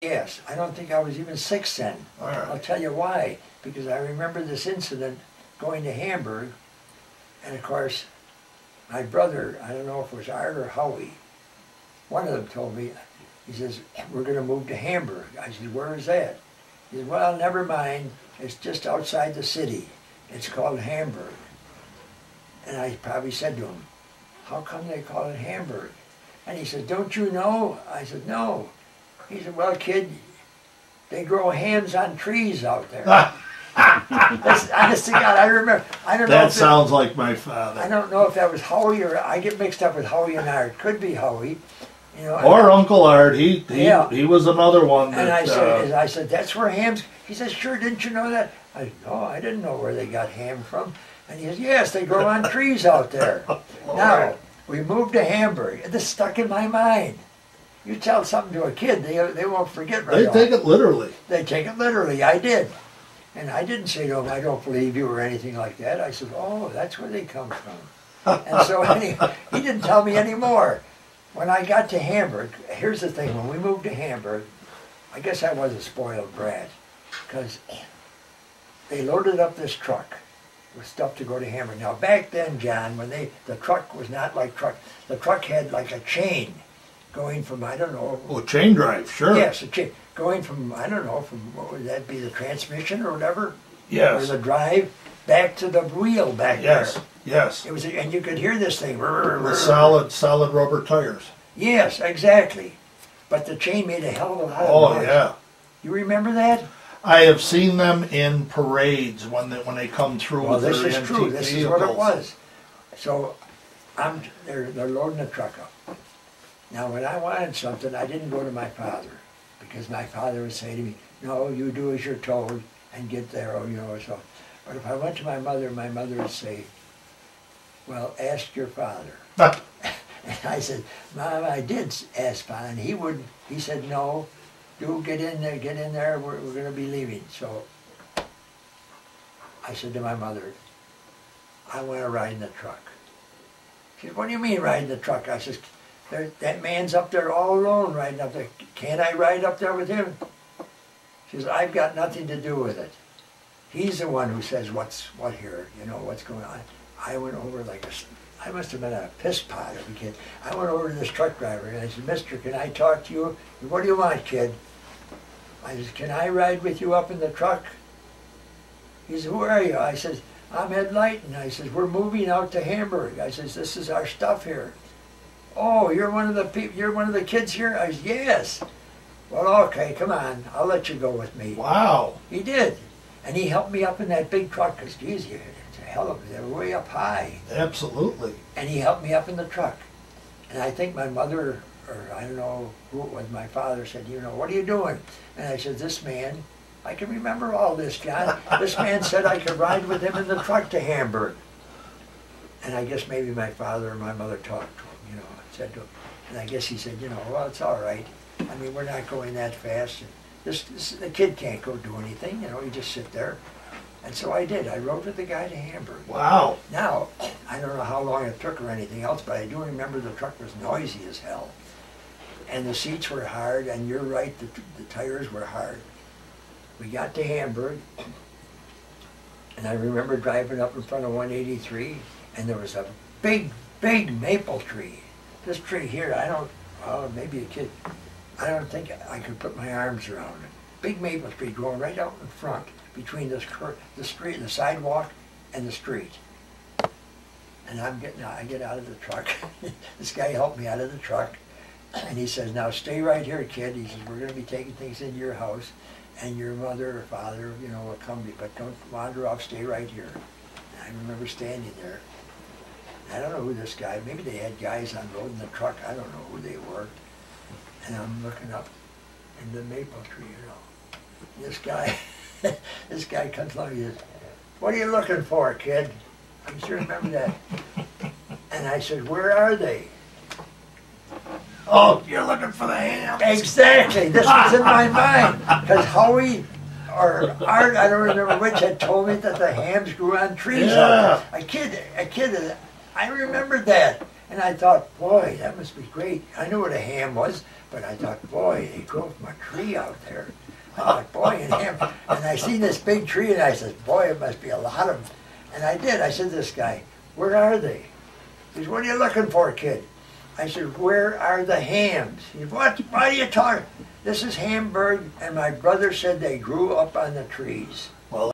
Yes, I don't think I was even 6 then. All right. I'll tell you why. Because I remember this incident going to Hamburg, and of course, my brother, I don't know if it was Art or Howie, one of them told me, he says, we're going to move to Hamburg. I said, where is that? He said, well, never mind. It's just outside the city. It's called Hamburg. And I probably said to him, how come they call it Hamburg? And he said, don't you know? I said, no. He said, well, kid, they grow hams on trees out there. That's, honest to God, I remember. I don't know. That sounds like my father. I don't know if that was Howie or I get mixed up with Howie and Art. Could be Howie, you know. Or Uncle Art. He was another one. That, and I said, that's where hams. He said, sure. Didn't you know that? I said, no, I didn't know where they got ham from. And he says, yes, they grow on trees out there. Now we moved to Hamburg. This stuck in my mind. You tell something to a kid, they won't forget right off. They take it literally. They take it literally. I did. And I didn't say to him, I don't believe you or anything like that. I said, oh, that's where they come from. And so anyway, he didn't tell me any more. When I got to Hamburg, here's the thing. When we moved to Hamburg, I guess I was a spoiled brat. Because they loaded up this truck with stuff to go to Hamburg. Now back then, John, when the truck was not like truck. The truck had like a chain going from, I don't know. Oh, chain drive, sure. Yes, a chain. Going from, I don't know, from what would that be, the transmission or whatever? Yes. Or the drive back to the wheel back there. Yes. It was, and you could hear this thing. With solid rubber tires. Yes, exactly. But the chain made a hell of a lot of noise. Oh, yeah. You remember that? I have seen them in parades when they come through with their this is antique true. This vehicles. is what it was. So they're loading the truck up. Now, when I wanted something, I didn't go to my father, because my father would say to me, no, you do as you're told and get there, or, you know, so. But if I went to my mother would say, well, ask your father. And I said, Mom, I did ask Father, and he said, no, do get in there, we're going to be leaving. So I said to my mother, I want to ride in the truck. She said, what do you mean ride in the truck? I said, that man's up there all alone riding up there. Can't I ride up there with him? She says, I've got nothing to do with it. He's the one who says what's what here, you know, what's going on. I went over like I must have been a piss pot as a kid. I went over to this truck driver and I said, mister, can I talk to you? He said, what do you want, kid? I said, can I ride with you up in the truck? He said, who are you? I said, I'm Ed Leitten. I said, we're moving out to Hamburg. I said, this is our stuff here. Oh, you're one of the people. You're one of the kids here. I said, yes. Well, okay, come on. I'll let you go with me. Wow. He did, and he helped me up in that big truck. Cause geez, it's a hell of it. They were way up high. Absolutely. And he helped me up in the truck. And I think my mother, or I don't know who it was, my father said, you know, what are you doing? And I said, this man. I can remember all this, John. This man said I could ride with him in the truck to Hamburg. And I guess maybe my father or my mother talked to him, you know, said to him. And I guess he said, you know, well, it's all right. I mean, we're not going that fast. And the kid can't go do anything, you know, you just sit there. And so I did. I rode with the guy to Hamburg. Wow. Now, I don't know how long it took or anything else, but I do remember the truck was noisy as hell. And the seats were hard, and you're right, the tires were hard. We got to Hamburg, and I remember driving up in front of 183, and there was a big, big maple tree. This tree here, well, maybe a kid, I don't think I could put my arms around it. Big maple tree growing right out in front, between the street, the sidewalk, and the street. And I get out of the truck. This guy helped me out of the truck, and he says, now stay right here, kid. He says, we're going to be taking things into your house. And your mother or father, you know, will come to you, but don't wander off, stay right here. And I remember standing there. I don't know who this guy, maybe they had guys on road in the truck, I don't know who they were. And I'm looking up in the maple tree, you know. This guy, this guy comes along, he says, what are you looking for, kid? I sure remember that. And I said, where are they? Oh, you're looking for the ham. Exactly. This was in my mind. Because Howie or Art, I don't remember which, had told me that the hams grew on trees. Yeah. A kid, I remembered that. And I thought, boy, that must be great. I knew what a ham was, but I thought, boy, they grew from a tree out there. I thought, boy, and ham. And I seen this big tree, and I said, boy, it must be a lot of them. And I did. I said to this guy, where are they? He said, what are you looking for, kid? I said, where are the hams? He said, why are you talking? This is Hamburg, and my brother said they grew up on the trees.